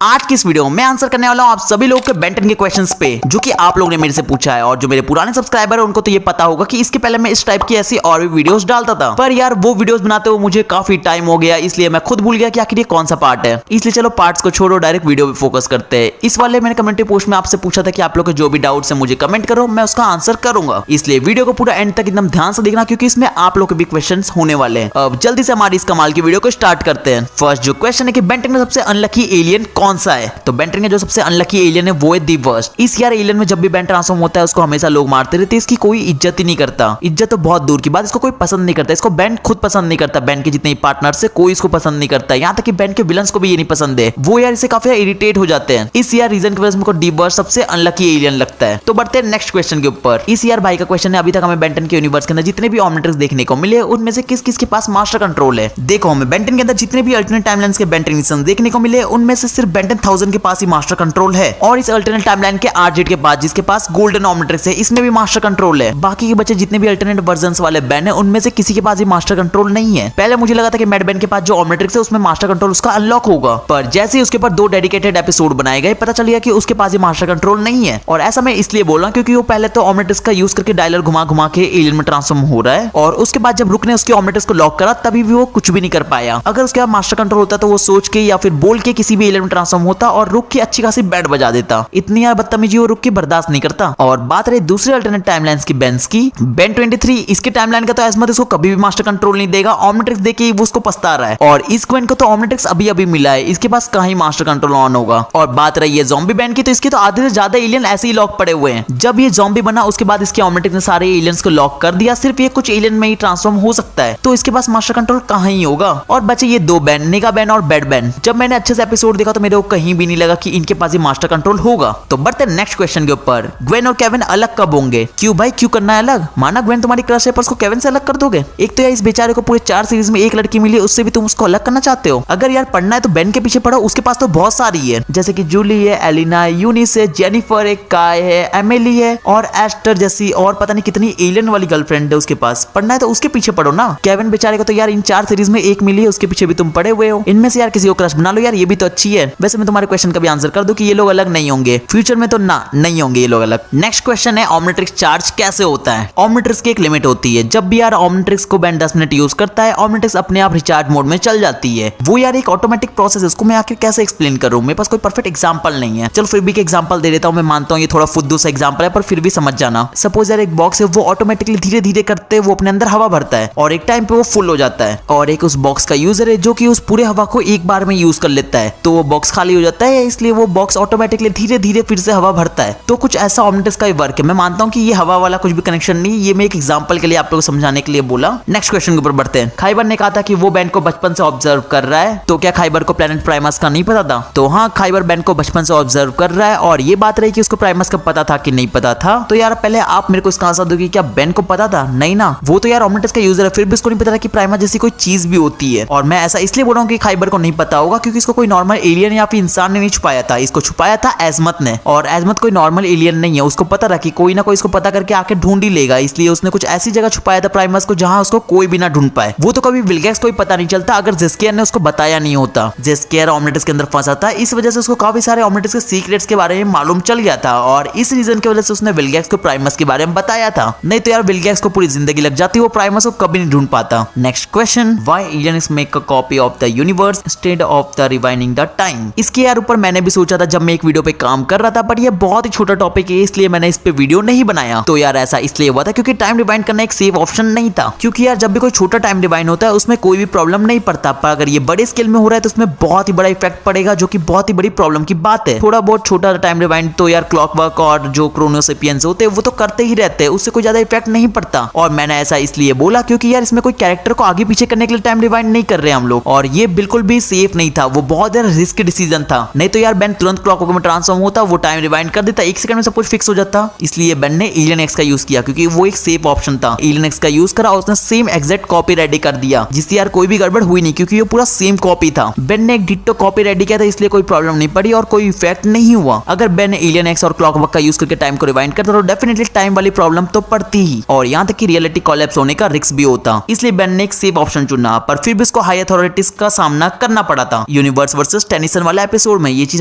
आज की इस वीडियो में मैं आंसर करने वाला हूं आप सभी लोगों के बेन 10 के क्वेश्चंस पे जो कि आप लोगों ने मेरे से पूछा है। और जो मेरे पुराने सब्सक्राइबर है उनको तो ये पता होगा कि इसके पहले मैं इस टाइप की ऐसी और भी वीडियोस डालता था, पर यार वो वीडियोस बनाते हुए मुझे काफी टाइम हो गया, इसलिए मैं खुद भूल गया कि आखिर ये कौन सा पार्ट है। इसलिए चलो पार्ट्स को छोड़ो, डायरेक्ट वीडियो पे फोकस करते हैं। इस वाले मैंने कमेंट्री पोस्ट में आपसे पूछा था कि आप लोग के जो भी डाउट्स है मुझे कमेंट करो, मैं उसका आंसर करूंगा। इसलिए वीडियो को पूरा एंड तक एकदम ध्यान से देखना क्योंकि इसमें आप लोग के भी क्वेश्चंस होने वाले हैं। अब जल्दी से हमारी इस कमाल की वीडियो को स्टार्ट करते हैं। फर्स्ट जो क्वेश्चन है कि बेन 10 में सबसे अनलकी एलियन कौन सा है? तो बेन 10 में जो सबसे अनलकी एलियन है वो है दी वर्स्ट। इस यार एलियन में जब भी बेन ट्रांसफॉर्म होता है उसको हमेशा लोग मारते रहते हैं, इसकी कोई इज्जत ही नहीं करता। इज्जत तो बहुत दूर की बात, इसको कोई पसंद नहीं करता, इसको बेन खुद पसंद नहीं करता। बेन के जितने पार्टनर से कोई इसको पसंद नहीं करता, यहाँ तक कि बेन के विलन्स को भी ये नहीं पसंद है। वो यार इसे काफी इरिटेट हो जाते हैं। इस यार रीजन की वजह से मुझको दी वर्स्ट सबसे अनलकी एलियन लगता है। तो बढ़ते हैं नेक्स्ट क्वेश्चन के ऊपर। इस यार भाई का क्वेश्चन है, अभी तक हमें बेन 10 के यूनिवर्स के अंदर जितने भी ऑमनिट्रिक्स देखने को मिले उनमें से किस किस के पास मास्टर कंट्रोल है? देखो हमें बेन 10 के अंदर जितने भी अल्टरनेट टाइमलाइंस के बेन 10 इंस्टेंस देखने को मिले उनमें से सिर्फ बेन 10,000 के पास ही मास्टर कंट्रोल है। और इस अल्टरनेट टाइमलाइन के आरजेड के पास जिसके पास गोल्डन ऑमनिट्रिक्स है इसमें भी मास्टर कंट्रोल है। बाकी के बच्चे जितने भी अल्टरनेट वर्जन्स वाले बेन है उनमें से किसी के पास ही मास्टर कंट्रोल नहीं है। पहले मुझे लगा था कि मैड बेन के पास जो ऑमनिट्रिक्स है उसमें मास्टर कंट्रोल उसका अनलॉक होगा, पर जैसे ही उसके ऊपर 2 डेडिकेटेड एपिसोड बनाए गए पता चल गया कि उसके पास ही मास्टर कंट्रोल नहीं है। और ऐसा मैं इसलिए बोल रहा हूं क्योंकि वो पहले तो ऑमनिट्रिक्स का यूज करके डायलर घुमा घुमा के एलियन में ट्रांसफॉर्म हो रहा है, और उसके बाद जब रुक ने उसके ऑमनिट्रिक्स को लॉक करा तभी भी वो कुछ भी नहीं कर पाया। अगर उसके बाद मास्टर कंट्रोल होता तो वो सोच के या फिर बोल के किसी भी एलियन में ट्रांसफॉर्म होता और रुक के अच्छी खासी बैंड बजा देता। इतनी यार बदतमीजी वो रुक के बर्दाश्त नहीं करता। और बात रही दूसरे अल्टरनेट टाइमलाइंस की बेन्स की, बेन 23 इसके टाइमलाइन का तो एजमत इसको कभी भी मास्टर कंट्रोल नहीं देगा। ऑमनिट्रिक्स देके वो उसको पछता रहा है, और इस क्वेन को तो ऑमनिट्रिक्स अभी अभी मिला है, इसके पास कहीं मास्टर कंट्रोल ऑन होगा। और बात रही है ज़ॉम्बी बेन की, तो इसके तो आधे से ज्यादा एलियन ऐसे ही लॉक पड़े हुए हैं। जब ये ज़ॉम्बी बना उसके बाद इसके ऑमनिट्रिक्स ने सारे एलियंस को लॉक कर दिया, सिर्फ ये कुछ एलियन में ही ट्रांसफॉर्म हो सकता है, तो इसके पास मास्टर कंट्रोल कहाँ ही होगा। और बचे ये 2 बेन, निगा बेन और बेड बेन। जब मैंने अच्छे से एपिसोड देखा तो मेरे को कहीं भी नहीं लगा कि इनके पास ही मास्टर कंट्रोल होगा। तो बढ़ते नेक्स्ट क्वेश्चन के ऊपर। ग्वेन और केविन अलग कब होंगे? क्यों भाई, क्यों करना है अलग? माना ग्वेन तुम्हारी क्रश है पर उसको केविन से अलग कर दोगे? एक तो यार इस बेचारे को पूरे 4 सीरीज में एक लड़की मिली, उससे भी तुम उसको अलग करना चाहते हो? अगर यार पढ़ना है तो बेन के पीछे पढ़ो, उसके पास तो बहुत सारी है, जैसे कि जूली है, एलिना है, यूनिस है, जेनिफर है, काय है, एमिली है और एस्टर जैसी और पता नहीं कितनी एलियन वाली गर्लफ्रेंड है उसके पास। पढ़ना है तो उसके पीछे पढ़ो ना। केविन बेचारे को तो यार इन 4 सीरीज में एक मिली है, उसके पीछे भी तुम पड़े हुए हो। इनमें से यार किसी को क्रश बना लो यार, ये भी तो अच्छी है। वैसे मैं तुम्हारे क्वेश्चन का भी आंसर कर दूं कि ये लोग अलग नहीं होंगे, फ्यूचर में तो ना नहीं होंगे ये लोग अलग। नेक्स्ट क्वेश्चन है ऑमनिट्रिक्स चार्ज कैसे होता है? ऑमनिट्रिक्स की एक लिमिट होती है, जब भी यार ऑमनिट्रिक्स को बेन 10 मिनट यूज करता है ऑमनिट्रिक्स अपने आप रिचार्ज मोड में चल जाती है। वो यार एक ऑटोमेटिक प्रोसेस है, उसको मैं आखिर कैसे एक्सप्लेन करूं, मेरे पास कोई परफेक्ट एग्जांपल नहीं है। चलो फिर भी एक एग्जांपल दे देता हूं। मैं मानता हूं ये थोड़ा फुद्दू सा एग्जांपल है पर फिर भी समझ जाना। सपोज यार एक बॉक्स है, वो ऑटोमेटिकली धीरे धीरे करते वो अपने अंदर हवा भरता है और एक टाइम पे वो फुल हो जाता है, और एक उस बॉक्स का यूजर है जो कि उस पूरे हवा को एक बार में यूज कर लेता है, तो वो बॉक्स खाली हो जाता है, इसलिए वो बॉक्स ऑटोमेटिकली धीरे धीरे फिर से हवा भरता है। तो कुछ ऐसा ऑमनिट्रिक्स का वर्क है। मैं मानता हूं कि ये हवा वाला कुछ भी कनेक्शन नहीं, ये मैं एक एग्जांपल के लिए आप लोगों को समझाने के लिए बोला। नेक्स्ट क्वेश्चन के ऊपर बढ़ते हैं। खाइबर ने कहा था कि वो बेन को बचपन से ऑब्जर्व कर रहा है, तो क्या खाइबर को प्लैनेट प्राइमस का नहीं पता था? तो हाँ, खाइबर बेन को बचपन से ऑब्जर्व कर रहा है, और ये बात रही कि उसको प्राइमस का पता था कि नहीं पता था। तो यार पहले आप मेरे को इसका आंसर दो कि क्या बेन को पता था? नहीं ना, वो तो यार ऑमनिट्रिक्स का यूजर है, फिर भी उसको नहीं पता था कि प्राइमस जैसी कोई चीज भी होती है। और मैं ऐसा इसलिए बोल रहा हूँ कि खाइबर को नहीं पता होगा क्योंकि इसको कोई नॉर्मल एलियन या फिर इंसान ने नहीं छुपाया था, इसको छुपाया था एजमत ने, और एजमत कोई नॉर्मल एलियन नहीं है, उसको पता था कि कोई ना कोई इसको पता करके आके ढूंढ ही लेगा, इसलिए उसने कुछ ऐसी जगह छुपाया था प्राइमस को जहां उसको कोई भी ना ढूंढ पाए। वो तो कभी विल्गैक्स को भी पता नहीं चलता अगर जेस्केयर ने उसको बताया नहीं होता। जेस्केयर ऑमनिट्रिक्स के अंदर फंसा था, इस वजह से उसको काफी सारे ऑमनिट्रिक्स के सीक्रेट्स के बारे में मालूम चल गया था, और इस रीजन की वजह से उसने विल्गैक्स को प्राइमस के बारे में बताया था। नहीं तो यार विल्गैक्स को पूरी जिंदगी लग जाती, वो प्राइमस को कभी नहीं ढूंढ पाता। Next question, why aliens make a copy of the universe instead of the rewinding the time? इसके यार ऊपर मैंने भी सोचा था जब मैं एक वीडियो पे काम कर रहा था, बट ये बहुत ही छोटा टॉपिक है इसलिए मैंने इस पे वीडियो नहीं बनाया। तो यार ऐसा इसलिए हुआ था क्योंकि टाइम रिवाइंड करना एक सेफ ऑप्शन नहीं था, क्योंकि यार जब भी कोई छोटा टाइम रिवाइंड होता है उसमें कोई भी प्रॉब्लम नहीं पड़ता, पर अगर ये बड़े स्केल में हो रहा है तो उसमें बहुत ही बड़ा इफेक्ट पड़ेगा, जो कि बहुत ही बड़ी प्रॉब्लम की बात है। थोड़ा बहुत छोटा टाइम रिवाइंड तो यार क्लॉकवर्क और जो क्रोनोसेपियंस होते हैं वो तो करते ही रहते हैं, उससे कोई ज्यादा इफेक्ट नहीं पड़ता। और मैंने ऐसा इसलिए बोला क्योंकि यार इसमें कोई कैरेक्टर को आगे पीछे करने के लिए टाइम रिवाइंड नहीं कर रहे हम लोग, और ये बिल्कुल भी सेफ नहीं था, वो बहुत ज्यादा रिस्क डिसीजन था। नहीं तो यार बेन तुरंत क्लॉकवर्क में ट्रांसफॉर्म होता, वो टाइम रिवाइंड कर देता, 1 सेकंड में सब कुछ फिक्स हो जाता। इसलिए बेन ने एलियन एक्स का यूज किया क्योंकि वो एक सेफ ऑप्शन था। एलियन एक्स का यूज करा और उसने सेम एग्जैक्ट कॉपी रेडी कर दिया, जिससे यार कोई भी गड़बड़ हुई नहीं क्योंकि ये पूरा सेम कॉपी था। बेन ने एक डिट्टो कॉपी रेडी किया था, इसलिए कोई प्रॉब्लम नहीं पड़ी और कोई इफेक्ट नहीं हुआ। अगर बेन ने एलियन एक्स और क्लॉकवर्क का यूज करके टाइम को रिवाइंड करता तो डेफिनेटली टाइम वाली प्रॉब्लम तो पड़ती ही, और यहाँ तक कि रियलिटी कोलैप्स होने का रिस्क भी होता। इसलिए बेन ने एक सेफ ऑप्शन चुना, पर फिर भी उसको हाई अथॉरिटीज का सामना करना पड़ा था। यूनिवर्स वर्सेस टेनिसन वाला एपिसोड में ये चीज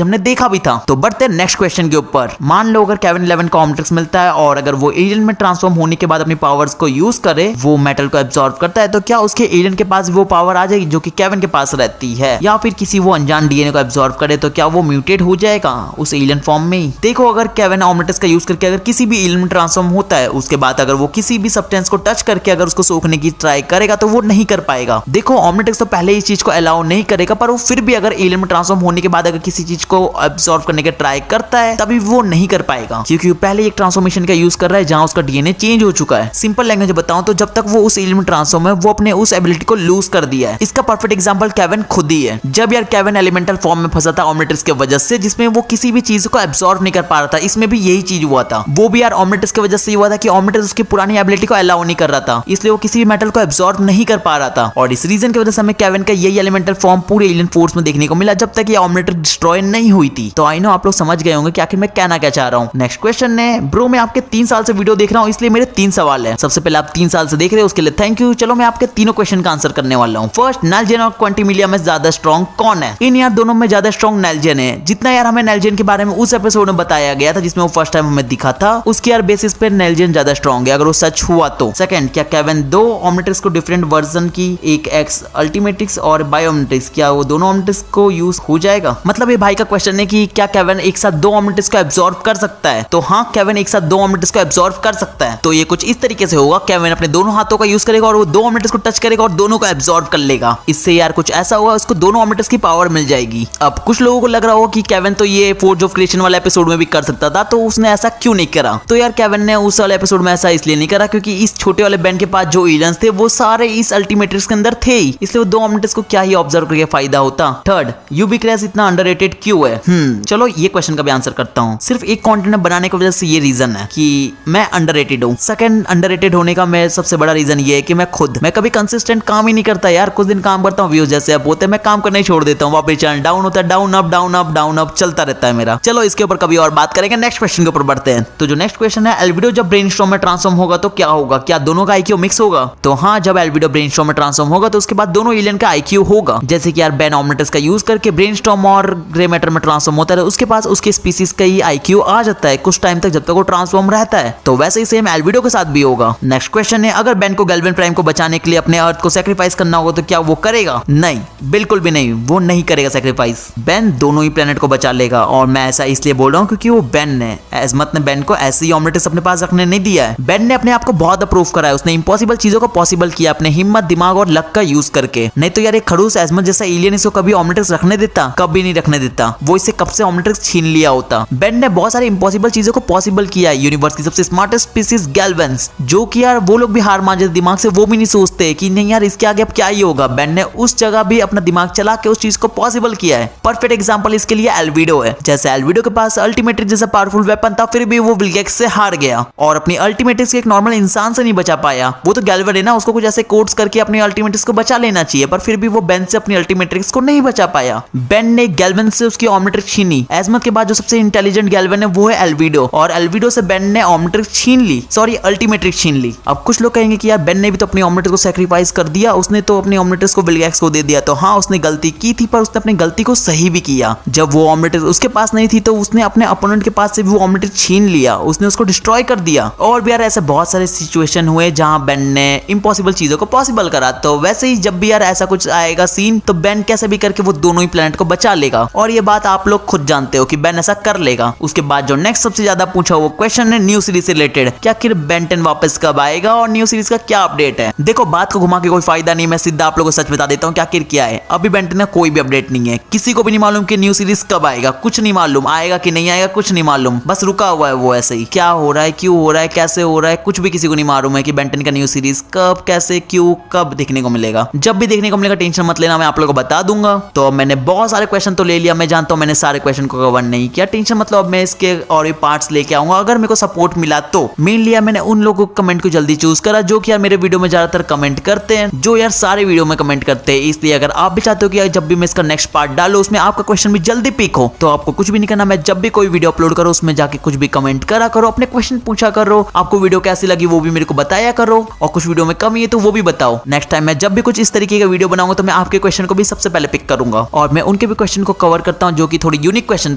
हमने देखा भी था। तो बढ़ते नेक्स्ट क्वेश्चन के ऊपर। मान लो अगर केविन 11 को ऑमनिट्रिक्स मिलता है और अगर वो एलियन में ट्रांसफॉर्म होने के बाद अपनी पावर्स को यूज करे, वो मेटल को एब्जॉर्ब करता है, तो क्या उसके एलियन के पास वो पावर आ जाएगी जो कि केविन के पास रहती है? या फिर किसी वो अनजान डीएनए को एब्जॉर्ब करे तो क्या वो म्यूटेट हो जाएगा उस एलियन फॉर्म में? देखो, अगर केविन ऑमनिट्रिक्स का यूज करके अगर किसी भी एलियन में ट्रांसफॉर्म होता है, उसके बाद अगर वो किसी भी सब्सटेंस को टच करके अगर उसको सोखने की ट्राई करेगा तो वो नहीं कर पाएगा। देखो, ऑमनिट्रिक्स तो पहले इस चीज को अलाउ नहीं करेगा, पर वो फिर भी अगर एलियन में ट्रांसफॉर्म होने के बाद अगर किसी चीज को एब्जॉर्ब करने का ट्राई करता है, तभी वो नहीं कर पाएगा, क्योंकि वो पहले एक ट्रांसफॉर्मेशन का यूज कर रहा है जहां उसका डीएनए चेंज हो चुका है। सिंपल लैंग्वेज में बताऊं तो जब तक वो उस एलियन में ट्रांसफॉर्म है, वो अपने उस एबिलिटी को लूज कर दिया है। इसका परफेक्ट एग्जांपल केविन खुद ही है। जब यार केविन एलिमेंटल फॉर्म में फंसा था ऑमनिट्रिक्स की वजह से, जिसमें वो किसी भी चीज को एब्जॉर्ब नहीं कर पा रहा था, इसमें भी यही चीज हुआ था। वो भी यार ऑमनिट्रिक्स की वजह से ही हुआ था कि ऑमनिट्रिक्स उसकी पुरानी एबिलिटी को अलाउ नहीं कर रहा था, इसलिए वो किसी भी मेटल को एब्जॉर्ब नहीं कर पा रहा था। और इस रीजन की वजह से हमें केविन का यही एलिमेंटल फॉर्म पूरे एलियन फोर्स में देखने को मिला जब तक ये ऑमनिट्रिक्स डिस्ट्रॉय नहीं हुई थी। तो आई नो आप लोग समझ गए होंगे कि आखिर मैं कहना क्या चाह रहा हूँ। नेक्स्ट क्वेश्चन है, ब्रो मैं आपके 3 साल से वीडियो देख रहा हूँ, इसलिए मेरे 3 सवाल है। सबसे पहले आप 3 साल से देख रहे हो, उसके लिए थैंक यू। चलो मैं आपके तीनों क्वेश्चन का आंसर करने वाला हूँ। फर्स्ट, नाइलजेन और क्वांटिमिलिया में ज्यादा स्ट्रॉन्ग कौन है? इन यार दोनों में ज्यादा स्ट्रॉन्ग नाइलजेन है। जितना यार हमें नाइलजेन के बारे में उस एपिसोड में बताया गया था जिसमें वो फर्स्ट टाइम हमें दिखा था, उसके यार बेसिस पे नाइलजेन ज्यादा स्ट्रॉन्ग है, अगर वो सच हुआ तो। सेकंड, क्या केविन 2 ऑमनिट्रिक्स को डिफरेंट वर्जन की, एक एक्स अल्टीमेट्रिक्स और बायो ऑमनिट्रिक्स, क्या वो दोनों ऑमनिट्रिक्स को यूज हो जाएगा? मतलब ये भाई का क्वेश्चन है कि क्या केविन एक साथ 2 ऑमनिट्रिक्स को एब्जॉर्ब कर सकता है? तो हाँ, केविन एक साथ 2 ऑमनिट्रिक्स को एब्जॉर्ब कर सकता है। तो ये कुछ इस तरीके से होगा, केविन अपने दोनों हाथों का यूज करेगा और वो 2 ऑमनिट्रिक्स को टच करेगा और दोनों को एब्जॉर्ब कर लेगा। इससे यार कुछ ऐसा होगा, उसको दोनों ऑमनिट्रिक्स की पावर मिल जाएगी। अब कुछ लोगों को लग रहा होगा कि केविन तो ये फोर्ज ऑफ क्रिएशन वाला एपिसोड में भी कर सकता था, तो उसने ऐसा क्यों नहीं करा? तो यार केविन ने उस वाले एपिसोड में ऐसा इसलिए नहीं करा क्योंकि इस छोटे वाले बेन के पास जो एलियंस थे वो सारे इस अल्टीमेट्रिक्स के अंदर थे ही, इसलिए वो 2 ऑमनिट्रिक्स को क्या ही ऑब्जर्व करके फायदा होता। थर्ड, यूबीक्रेस इतना अंडररेटेड क्यों है? चलो ये क्वेश्चन का भी आंसर करता हूँ। सिर्फ एक कंटेंट बनाने की वजह से ये रीजन है कि मैं अंडररेटेड हूँ। सेकंड, अंडररेटेड होने का मैं सबसे बड़ा रीजन ये है कि मैं कभी कंसिस्टेंट काम ही नहीं करता यार। कुछ दिन काम करता हूँ, व्यूज जैसे अब होते हैं, मैं काम करना ही छोड़ देता हूँ, वापस चैनल डाउन होता है, down up down up down up चलता रहता है मेरा। चलो इसके ऊपर कभी और बात करेंगे। नेक्स्ट क्वेश्चन के ऊपर बढ़ते हैं। तो जो नेक्स्ट क्वेश्चन है, एल्विडो जब ब्रेनस्टॉर्म में ट्रांसफॉर्म होगा तो क्या होगा? क्या दोनों का आईक्यू मिक्स होगा? तो हाँ, जब एल्विडो ब्रेनस्टॉर्म में ट्रांसफॉर्म होगा तो उसके बाद दोनों एलियन का आईक्यू होगा। जैसे कि यार बेन ऑमनिट्रिक्स का यूज करके ब्रेनस्टॉर्म और ग्रे मैटर में ट्रांसफॉर्म होता है, उसके पास उसके स्पीसीज का ही आईक्यू आ जाता है कुछ टाइम तक जब तक वो ट्रांसफॉर्म रहता है। तो वैसे ही सेम एल्विडो के साथ भी होगा। नेक्स्ट क्वेश्चन है, अगर बेन को गैल्वेन प्राइम को बचाने के लिए अपने अर्थ को सैक्रिफाइस करना होगा तो क्या वो करेगा? नहीं, बिल्कुल भी नहीं, वो नहीं करेगा सैक्रिफाइस। बेन दोनों ही प्लेनेट को बचा लेगा। और मैं ऐसा इसलिए बोल रहा हूँ क्योंकि वो बेन ने, एजमत ने बेन को ऐसे ही ऑमनिट्रिक्स अपने पास रखने नहीं दिया है। बेन ने अपने आप को बहुत अप्रूव करा है, उसने इम्पॉसिबल चीजों को पॉसिबल किया अपने हिम्मत, दिमाग और लक का यूज करके। नहीं तो यार एक खड़ूस एजमत जैसा एलियन इसको कभी ऑमनिट्रिक्स रखने देता? कभी नहीं रखने देता। वो इससे कब से ऑमनिट्रिक्स छीन लिया होता। बेन ने बहुत सारी इम्पॉसिबल चीजों को पॉसिबल किया है। यूनिवर्स की सबसे स्मार्टेस्ट स्पीसीज गैल्वेंस, जो कि यार वो लोग भी हार मान जाते दिमाग से, वो भी नहीं सोचते कि नहीं यार इसके आगे अब क्या ही होगा। बेन ने उस जगह भी अपना दिमाग चला के उस चीज को पॉसिबल किया है। परफेक्ट एग्जांपल इसके लिए एल्विडो है। जैसे एल्विडो के पास अल्टीमेट्रिक्स जैसा पावरफुल वेपन था, फिर भी वो विलगैक्स से हार गया और अपनी अल्टीमेट्रिक्स के एक नॉर्मल इंसान से नहीं बचा पाया। वो तो गैल्वेन है ना, उसको कुछ ऐसे कोड्स करके अपनी अल्टीमेट्रिक्स को बचा लेना चाहिए, पर फिर भी वो बेन से अपनी अल्टीमेट्रिक्स को नहीं बचा पाया। बेन ने गैल्वेन से उसकी ऑमनिट्रिक्स छीनी। एजमत के बाद जो सबसे इंटेलिजेंट गैल्वेन है वो है एल्विडो, और एल्विडो से बेन ने ऑमनिट्रिक्स छीन ली, सॉरी अल्टीमेट्रिक्स छीन ली। अब कुछ लोग कहेंगे कि यार बेन ने भी तो अपनी ऑमनिट्रिक्स को सैक्रिफाइस कर दिया, उसने तो अपनी ऑमनिट्रिक्स को विलगैक्स को दे दिया। तो हाँ, उसने गलती की थी, पर उसने अपनी गलती को सही भी किया। जब वो ऑमनिट्रिक्स उसके पास नहीं थी तो उसने अपने अपोनेंट के पास से भी वो ऑमनिट्रिक्स छीन लिया, उसने उसको डिस्ट्रॉय कर दिया। और भी यार ऐसे बहुत सारे सिचुएशन हुए जहां बेन ने इम्पॉसिबल चीजों को पॉसिबल करा। तो वैसे ही जब भी यार ऐसा कुछ आएगा सीन, तो बेन कैसे भी करके वो दोनों ही प्लेनेट को बचा लेगा, और ये बात आप लोग खुद जानते हो कि बेन ऐसा कर लेगा। उसके बाद जो नेक्स्ट सबसे ज्यादा पूछा वो क्वेश्चन है न्यू सीरीज से रिलेटेड, क्या फिर बेन 10 वापस कब आएगा और न्यू सीरीज का क्या अपडेट है? देखो, बात को घुमा के कोई फायदा नहीं, मैं सीधा आप लोगों को सच बता देता हूँ क्या है। अभी बेन 10 का कोई भी अपडेट नहीं है, किसी को भी नहीं मालूम कि न्यू सीरीज कब आएगा, कुछ नहीं मालूम, आएगा कि नहीं आएगा कुछ नहीं मालूम, बस रुका हुआ है वो ऐसे ही। क्या हो रहा है, क्यों हो रहा है, कैसे हो रहा है, कुछ भी किसी को नहीं मालूम है कि बेन 10 का न्यू सीरीज कब, कैसे, क्यों, कब देखने को मिलेगा। जब भी देखने को मिलेगा टेंशन मत लेना, मैं आप लोगों को बता दूंगा। तो मैंने बहुत सारे क्वेश्चन तो ले लिया, मैं जानता हूँ मैंने सारे क्वेश्चन को कवर नहीं किया, टेंशन मतलब मैं इसके और भी पार्ट्स लेके आऊंगा अगर मेरे को सपोर्ट मिला तो। मेनली मैंने उन लोगों को कमेंट को जल्दी चूज करा जो कि यार मेरे वीडियो में ज्यादातर कमेंट करते हैं, जो यार सारे वीडियो में कमेंट करते हैं। इसलिए अगर आप भी चाहते हो कि जब भी मैं इसका नेक्स्ट पार्ट डालू उसमें आपका क्वेश्चन भी जल्दी पिक हो, तो आपको कुछ भी नहीं करना, मैं जब भी कोई वीडियो अपलोड करो उसमें जाके कुछ भी कमेंट करा करो, अपने क्वेश्चन पूछा करो, आपको वीडियो कैसी लगी वो भी मेरे को बताया करो, और कुछ वीडियो में कमी है तो वो भी बताओ। नेक्स्ट टाइम मैं जब भी कुछ इस तरीके का वीडियो बनाऊंगा तो मैं आपके क्वेश्चन को भी सबसे पहले पिक करूंगा और मैं उनके भी क्वेश्चन को कवर करता हूँ जो कि थोड़े यूनिक क्वेश्चन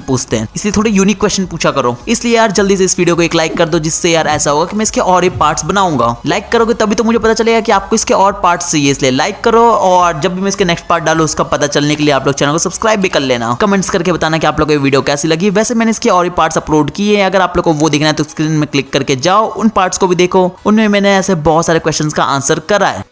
पूछते हैं, इसलिए थोड़े यूनिक क्वेश्चन पूछा करो। इसलिए यार जल्दी से इस वीडियो को एक लाइक कर दो, जिससे यार ऐसा होगा कि मैं इसके और ही पार्ट्स बनाऊंगा। लाइक करोगे तभी तो मुझे पता चलेगा कि आपको इसके और पार्ट्स चाहिए, इसलिए लाइक करो। और जब भी मैं इसके नेक्स्ट पार्ट डालू उसका पता चलने के लिए आप लोग चैनल को सब्सक्राइब भी कर लेना। कमेंट्स करके बताना कि आप लोगों को वीडियो कैसी लगी। वैसे मैंने इसके और ही पार्ट्स अपलोड किए हैं, अगर आप लोग को वो देखना है तो स्क्रीन में क्लिक करके जाओ, उन पार्ट्स को भी देखो। उनमें मैंने ऐसे बहुत सारे क्वेश्चंस का आंसर करा है।